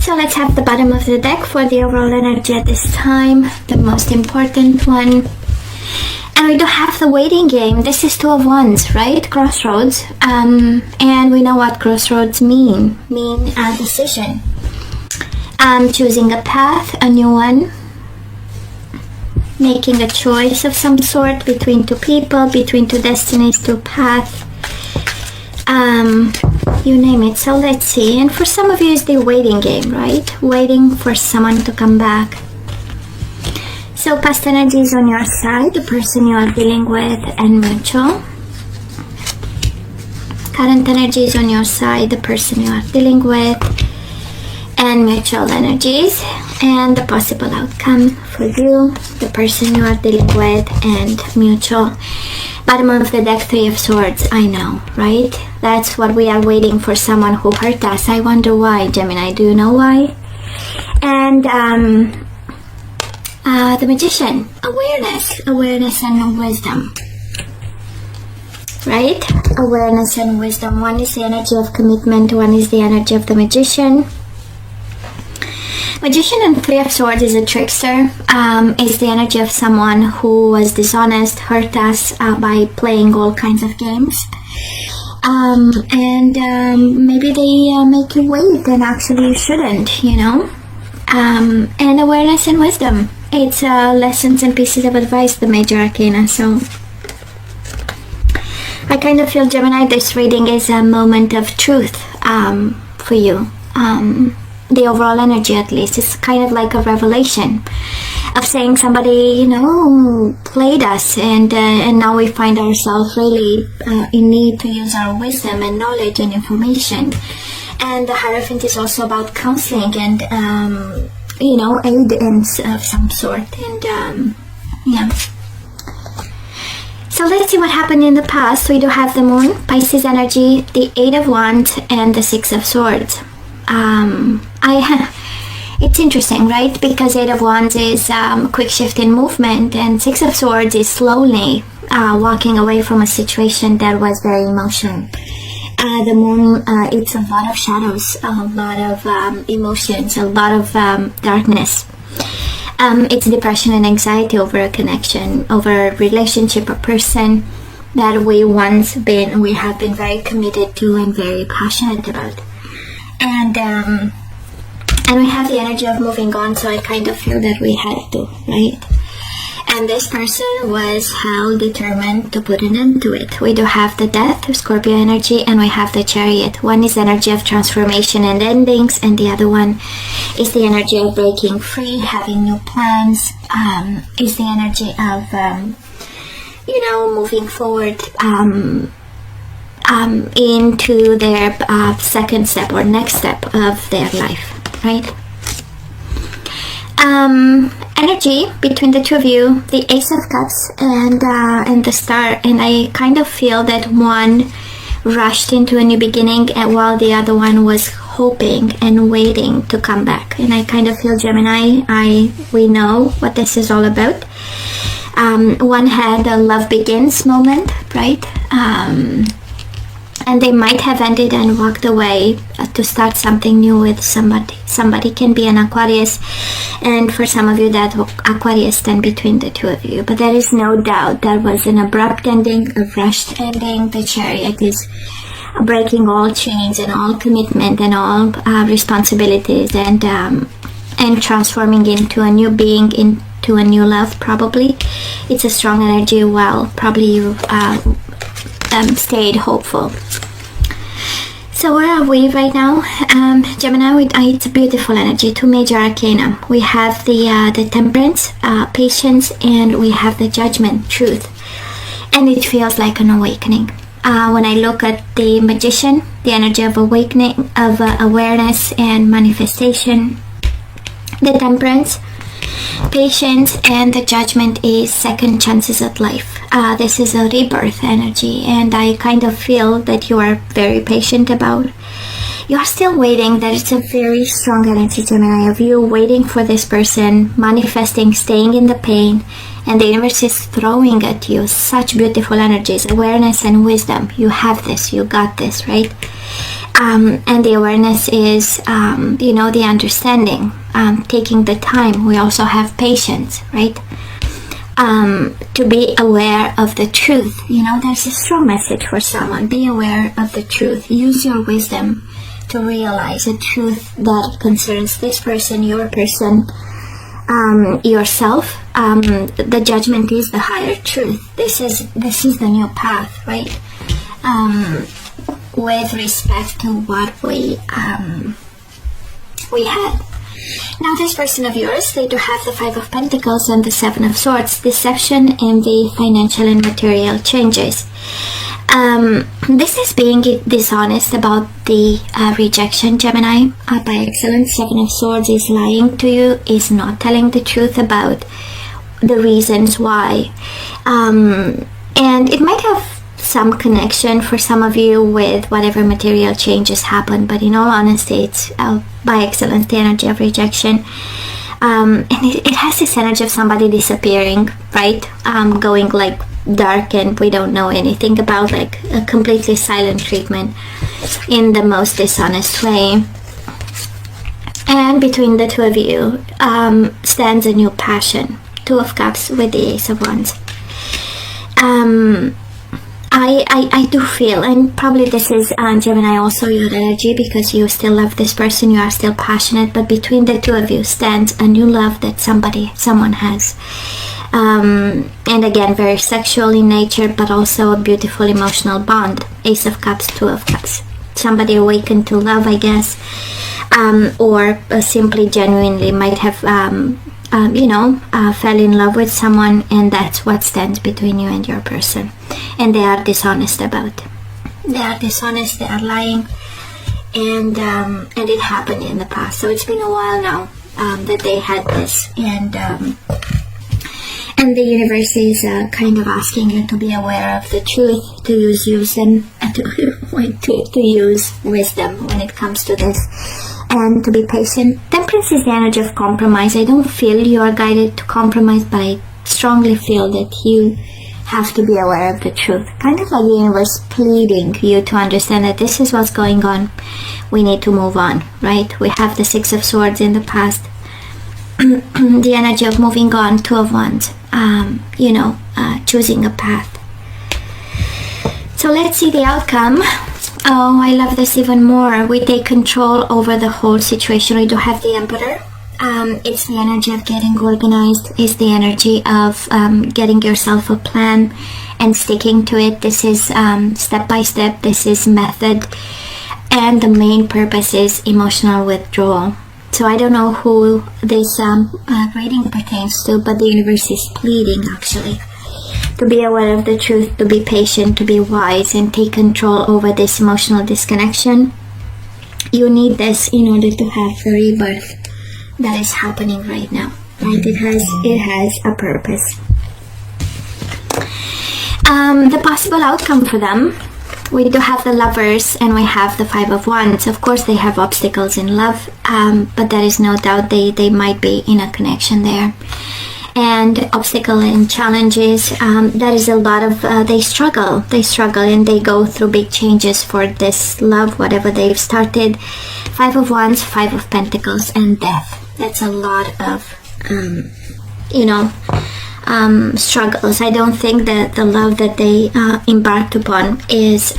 So let's have the bottom of the deck for the overall energy at this time, the most important one. And we do have the waiting game. This is Two of Wands, right? Crossroads. And we know what crossroads mean a decision. Choosing a path, a new one. Making a choice of some sort between two people, between two destinies, two paths. You name it. So let's see. And for some of you, it's the waiting game, right? Waiting for someone to come back. So past energy is on your side, the person you are dealing with, and mutual. Current energy is on your side, the person you are dealing with, and mutual energies. And the possible outcome for you, the person you are dealing with, and mutual. Bottom of the deck, Three of Swords. I know, right? That's what we are waiting for, someone who hurt us. I wonder why, Gemini. Do you know why? And the Magician. Awareness and wisdom. Right? Awareness and wisdom. One is the energy of commitment. One is the energy of the Magician. Magician and Three of Swords is a trickster. Is the energy of someone who was dishonest, hurt us by playing all kinds of games. Maybe they make you wait and actually you shouldn't, you know. And awareness and wisdom. It's lessons and pieces of advice, the major arcana. So I kind of feel, Gemini, this reading is a moment of truth for you. The overall energy, at least, is kind of like a revelation of saying somebody, you know, played us, and now we find ourselves really in need to use our wisdom and knowledge and information. And the Hierophant is also about counseling and you know, aid of some sort. And yeah. So let's see what happened in the past. We do have the Moon, Pisces energy, the Eight of Wands, and the Six of Swords. It's interesting, right? Because Eight of Wands is quick shift in movement, and Six of Swords is slowly walking away from a situation that was very emotional. The Moon, it's a lot of shadows, a lot of emotions, a lot of darkness. It's depression and anxiety over a connection, over a relationship, a person that we have been very committed to and very passionate about. And we have the energy of moving on, so I kind of feel that we had to, right? And this person was hell determined to put an end to it. We do have the Death, Scorpio energy, and we have the Chariot. One is energy of transformation and endings, and the other one is the energy of breaking free, having new plans, is the energy of, you know, moving forward into their second step or next step of their life, right? Energy between the two of you, the Ace of Cups and the Star, and I kind of feel that one rushed into a new beginning while the other one was hoping and waiting to come back. And I kind of feel, Gemini, we know what this is all about. One had a love begins moment, right? And they might have ended and walked away to start something new with somebody. Somebody can be an Aquarius, and for some of you that Aquarius stand between the two of you. But there is no doubt that was an abrupt ending, a rushed ending. The Chariot is breaking all chains and all commitment and all responsibilities, and transforming into a new being, into a new love. Probably it's a strong energy. Well, probably you stayed hopeful. So where are we right now? Gemini, it's a beautiful energy. Two major arcana. We have the Temperance, patience, and we have the Judgment, truth. And it feels like an awakening. When I look at the Magician, the energy of awakening, of awareness and manifestation. The Temperance, patience, and the Judgment is second chances at life. This is a rebirth energy, and I kind of feel that you are very patient about. You are still waiting. That it's a very strong energy, Gemini, of you waiting for this person, manifesting, staying in the pain, and the universe is throwing at you such beautiful energies, awareness and wisdom. You have this, you got this, right? And the awareness is, the understanding, taking the time. We also have patience, right? To be aware of the truth. There's a strong message for someone. Be aware of the truth. Use your wisdom to realize a truth that concerns this person, your person, yourself. The judgment is the higher truth. This is the new path, right? With respect to what we had. Now, this person of yours, they do have the Five of Pentacles and the Seven of Swords. Deception, envy, financial and material changes. This is being dishonest about the rejection, Gemini. By excellence, Seven of Swords is lying to you, is not telling the truth about the reasons why. And it might have some connection for some of you with whatever material changes happen, but in all honesty, it's by excellence the energy of rejection. And it has this energy of somebody disappearing, right? Going like dark, and we don't know anything about, like a completely silent treatment in the most dishonest way. And between the two of you stands a new passion. Two of Cups with the Ace of Wands. I do feel, and probably this is Gemini also your energy, because you still love this person, you are still passionate, but between the two of you stands a new love that someone has. And again, very sexual in nature, but also a beautiful emotional bond. Ace of Cups, Two of Cups. Somebody awakened to love, I guess, or simply genuinely might have fell in love with someone, and that's what stands between you and your person. And they are dishonest about it. They are dishonest, they are lying, and it happened in the past. So it's been a while now that they had this, and the universe is kind of asking you to be aware of the truth, to use wisdom, to use wisdom when it comes to this, and to be patient. Temperance is the energy of compromise. I don't feel you are guided to compromise, but I strongly feel that you have to be aware of the truth. Kind of like the universe pleading you to understand that this is what's going on. We need to move on, right? We have the Six of Swords in the past. The energy of moving on, Two of Wands. Choosing a path. So let's see the outcome. Oh, I love this even more. We take control over the whole situation. We do have the Emperor. It's the energy of getting organized. It's the energy of getting yourself a plan and sticking to it. This is step by step. This is method. And the main purpose is emotional withdrawal. So I don't know who this reading pertains to, but the universe is pleading, actually, to be aware of the truth, to be patient, to be wise, and take control over this emotional disconnection. You need this in order to have the rebirth that is happening right now, right? It has a purpose. The possible outcome for them, we do have the Lovers and we have the Five of Wands. Of course, they have obstacles in love, but there is no doubt they might be in a connection there. And obstacle and challenges, there is a lot of, they struggle and they go through big changes for this love, whatever they've started. Five of Wands, Five of Pentacles, and death. That's a lot of, struggles. I don't think that the love that they embarked upon is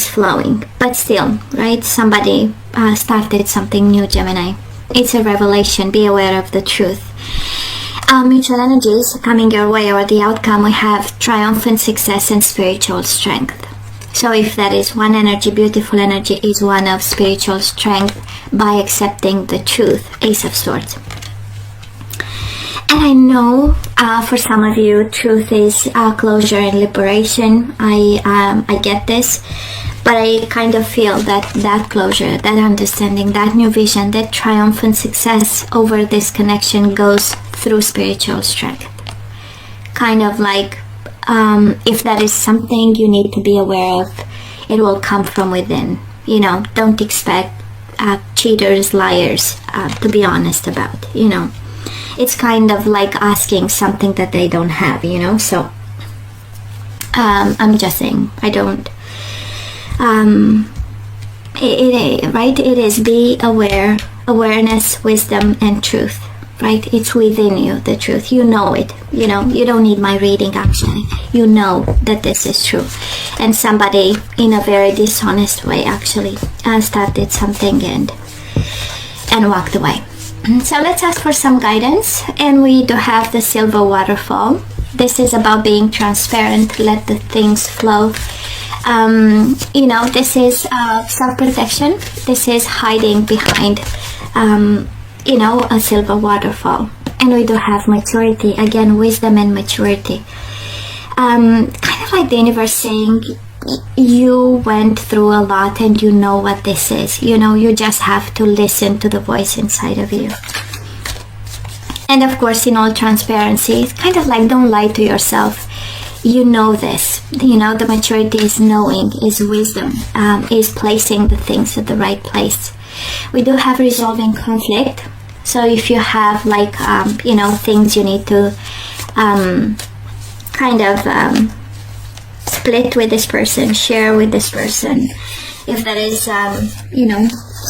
flowing, but still, right? Somebody started something new, Gemini. It's a revelation. Be aware of the truth. Mutual energies coming your way, or the outcome, we have triumphant success and spiritual strength. So if that is one energy, beautiful energy is one of spiritual strength by accepting the truth. Ace of Swords. And I know for some of you, truth is closure and liberation. I get this, but I kind of feel that closure, that understanding, that new vision, that triumphant success over this connection goes through spiritual strength. Kind of like, if that is something you need to be aware of, it will come from within. Don't expect cheaters, liars to be honest about. It's kind of like asking something that they don't have. So I'm just saying, I don't. Right? It is be aware, awareness, wisdom, and truth. Right? It's within you, the truth. You know it. You know, you don't need my reading actually. You know that this is true. And somebody in a very dishonest way actually started something and walked away. So let's ask for some guidance. And we do have the silver waterfall. This is about being transparent, let the things flow. You know, this is self-protection. This is hiding behind you know, a silver waterfall. And we do have maturity, again, wisdom and maturity. Kind of like the universe saying, you went through a lot and you know what this is. You know, you just have to listen to the voice inside of you. And of course, in all transparency, it's kind of like, don't lie to yourself. You know this. You know, the maturity is knowing, is wisdom, is placing the things at the right place. We do have resolving conflict. So if you have like, you know, things you need to kind of split with this person, share with this person. If there is, you know,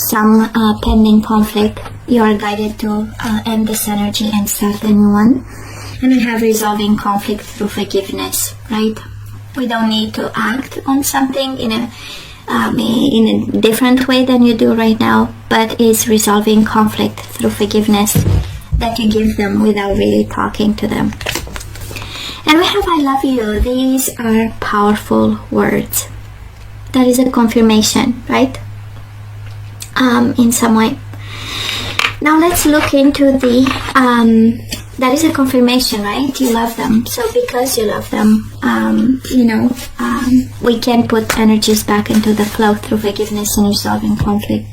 some pending conflict, you are guided to end this energy and start a new one. And we have resolving conflict through forgiveness, right? We don't need to act on something in a different way than you do right now, but is resolving conflict through forgiveness that you give them without really talking to them. And we have I love you. These are powerful words. That is a confirmation, right? In some way. Now let's look into the that is a confirmation, right? You love them. So because you love them, you know, we can put energies back into the flow through forgiveness and resolving conflict,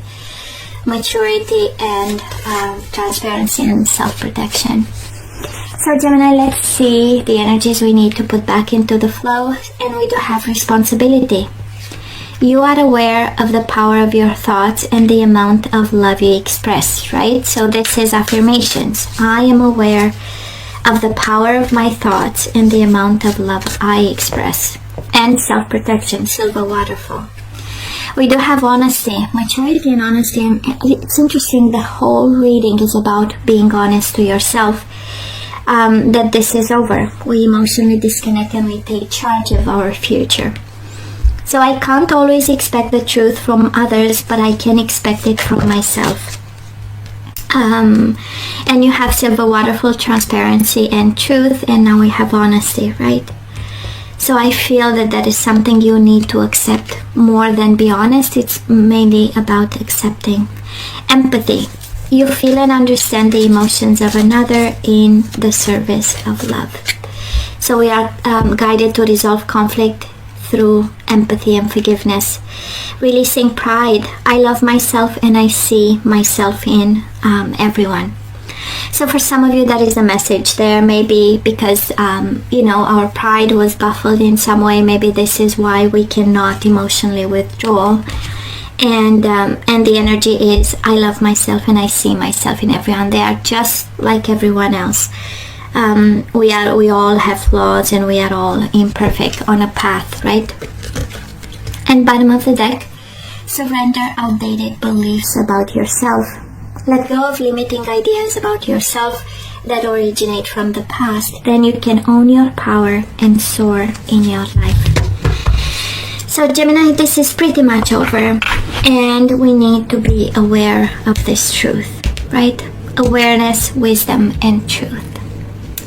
maturity, and transparency and self-protection. So Gemini, let's see the energies we need to put back into the flow. And we do have responsibility. You are aware of the power of your thoughts and the amount of love you express, right? So this is affirmations. I am aware of the power of my thoughts and the amount of love I express. And self-protection, silver waterfall. We do have honesty, maturity and honesty. And it's interesting, the whole reading is about being honest to yourself. That this is over. We emotionally disconnect and we take charge of our future. So I can't always expect the truth from others, but I can expect it from myself. And you have silver waterfall, transparency and truth, and now we have honesty, right? So I feel that that is something you need to accept more than be honest. It's mainly about accepting. Empathy. You feel and understand the emotions of another in the service of love. So we are guided to resolve conflict through empathy and forgiveness. Releasing pride. I love myself and I see myself in everyone. So for some of you, that is the message there. Maybe because, you know, our pride was baffled in some way. Maybe this is why we cannot emotionally withdraw. And the energy is, I love myself and I see myself in everyone. They are just like everyone else. We all have flaws and we are all imperfect on a path, right? And bottom of the deck, surrender outdated beliefs about yourself. Let go of limiting ideas about yourself that originate from the past. Then you can own your power and soar in your life. So Gemini, this is pretty much over. And we need to be aware of this truth, right? Awareness, wisdom, and truth.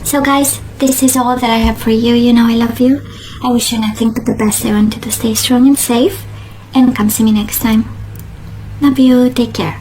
So guys, this is all that I have for you. You know I love you. I wish you nothing but the best. I want you to stay strong and safe. And come see me next time. Love you. Take care.